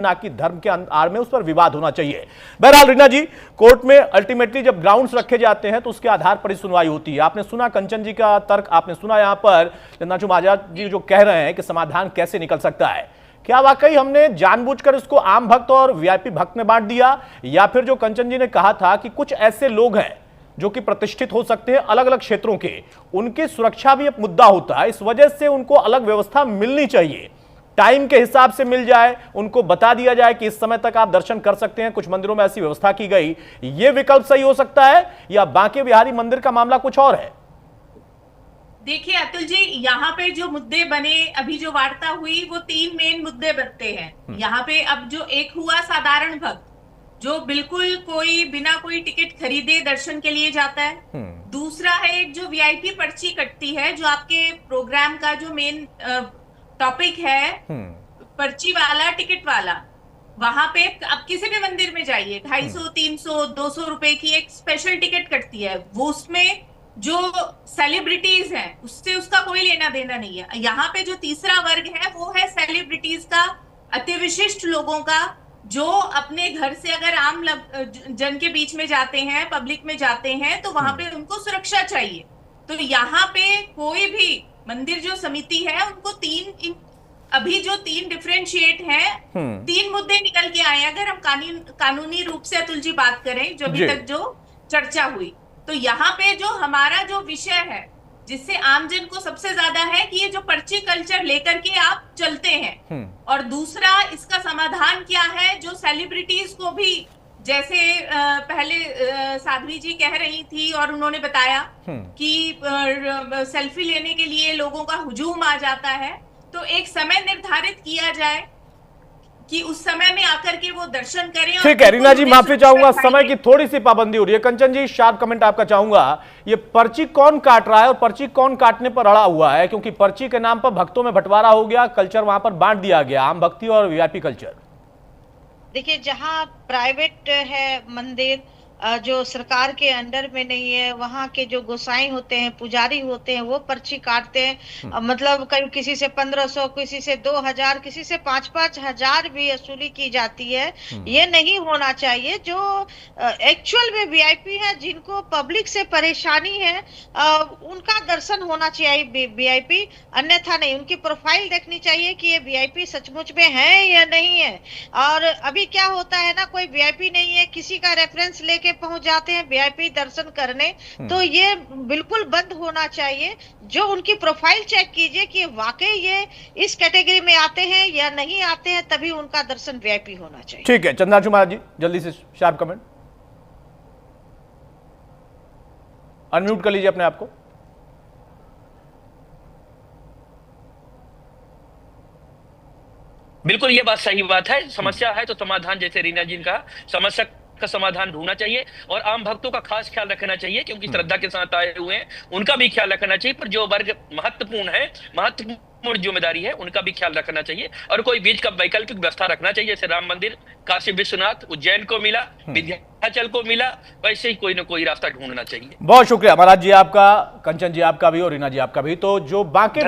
ना कि धर्म के आड़ में उस पर विवाद होना चाहिए। बहरहाल रीना जी, कोर्ट में अल्टीमेटली जब ग्राउंड्स रखे जाते हैं तो उसके आधार पर ही सुनवाई होती है। आपने सुना कंचन जी का तर्क, आपने सुना यहां पर चंद्रचूड़ आजाद जी जो कह रहे हैं कि समाधान कैसे निकल सकता है। क्या वाकई हमने जानबूझकर इसको आम भक्त और वीआईपी भक्त में बांट दिया, या फिर जो कंचन जी ने कहा था कि कुछ ऐसे लोग हैं जो कि प्रतिष्ठित हो सकते हैं अलग अलग क्षेत्रों के, उनकी सुरक्षा भी एक मुद्दा होता है, इस वजह से उनको अलग व्यवस्था मिलनी चाहिए, टाइम के हिसाब से मिल जाए, उनको बता दिया जाए कि इस समय तक आप दर्शन कर सकते हैं, कुछ मंदिरों में ऐसी व्यवस्था की गई, यह विकल्प सही हो सकता है, या बांके बिहारी मंदिर का मामला कुछ और है? देखिए अतुल जी, यहाँ पे जो मुद्दे बने, अभी जो वार्ता हुई, वो 3 मेन मुद्दे बनते हैं यहाँ पे। अब जो एक हुआ साधारण भक्त, जो बिल्कुल कोई बिना कोई टिकट खरीदे दर्शन के लिए जाता है। दूसरा है एक जो वीआईपी पर्ची कटती है, जो आपके प्रोग्राम का जो मेन टॉपिक है, पर्ची वाला, टिकट वाला। वहां पे अब किसी भी मंदिर में जाइए, 250, 300, 200 रुपए की एक स्पेशल टिकट कटती है। वो उसमें जो सेलिब्रिटीज हैं उससे उसका कोई लेना देना नहीं है। यहाँ पे जो तीसरा वर्ग है वो है सेलिब्रिटीज का, अति विशिष्ट लोगों का, जो अपने घर से अगर आम जन के बीच में जाते हैं, पब्लिक में जाते हैं, तो वहां पे उनको सुरक्षा चाहिए। तो यहाँ पे कोई भी मंदिर जो समिति है, उनको अभी जो 3 डिफरेंशिएट हैं, 3 मुद्दे निकल के आए। अगर हम कानूनी रूप से अतुल जी बात करें, जो अभी तक जो चर्चा हुई, तो यहाँ पे जो हमारा जो विषय है, जिससे आमजन को सबसे ज्यादा है कि ये जो पर्ची कल्चर लेकर के आप चलते हैं, और दूसरा इसका समाधान क्या है, जो सेलिब्रिटीज को भी, जैसे पहले साध्वी जी कह रही थी और उन्होंने बताया कि सेल्फी लेने के लिए लोगों का हुजूम आ जाता है, तो एक समय निर्धारित किया जाए कि उस समय में आकर के वो दर्शन करें। ठीक है रीना जी, माफी चाहूंगा, समय की थोड़ी सी पाबंदी हो रही है। कंचन जी, शार्प कमेंट आपका चाहूंगा, ये पर्ची कौन काट रहा है और पर्ची कौन काटने पर अड़ा हुआ है? क्योंकि पर्ची के नाम पर भक्तों में बंटवारा हो गया, कल्चर वहां पर बांट दिया गया, आम भक्ति और वीआईपी कल्चर। देखिए, जहाँ प्राइवेट है मंदिर, जो सरकार के अंडर में नहीं है, वहाँ के जो गोसाई होते हैं, पुजारी होते हैं, वो पर्ची काटते हैं। मतलब कहीं किसी से 1500, किसी से 2000, किसी से 5-5 हजार भी वसूली की जाती है। ये नहीं होना चाहिए। जो एक्चुअल में वीआईपी है, जिनको पब्लिक से परेशानी है, उनका दर्शन होना चाहिए वीआईपी, अन्यथा नहीं। उनकी प्रोफाइल देखनी चाहिए कि ये वीआईपी सचमुच में है या नहीं है। और अभी क्या होता है ना, कोई वीआईपी नहीं है, किसी का रेफरेंस लेके पहुंच जाते हैं वीआईपी दर्शन करने। तो ये बिल्कुल बंद होना चाहिए। जो उनकी प्रोफाइल चेक कीजिए कि वाकई ये इस कैटेगरी में आते हैं या नहीं आते हैं, तभी उनका दर्शन वीआईपी होना चाहिए। ठीक है चंद्रचूड़ जी, जल्दी से शार्प कमेंट। अनम्यूट कर लीजिए अपने आप को। बिल्कुल, ये बात सही बात है। समस्या है तो समाधान, जैसे रीना जी ने कहा, समस्या का समाधान ढूंढना चाहिए और आम भक्तों का खास ख्याल रखना चाहिए, क्योंकि श्रद्धा के साथ आए हुए हैं, उनका भी ख्याल रखना चाहिए। पर जो वर्ग महत्वपूर्ण है, महत्वपूर्ण जिम्मेदारी है, उनका भी ख्याल रखना चाहिए। और कोई बीच का वैकल्पिक व्यवस्था रखना चाहिए। जैसे राम मंदिर काशी विश्वनाथ उज्जैन को मिला, विंध्याचल को मिला, वैसे ही कोई ना कोई रास्ता ढूंढना चाहिए। बहुत शुक्रिया महाराज जी आपका, कंचन जी आपका भी और रीना जी आपका भी। तो जो बांके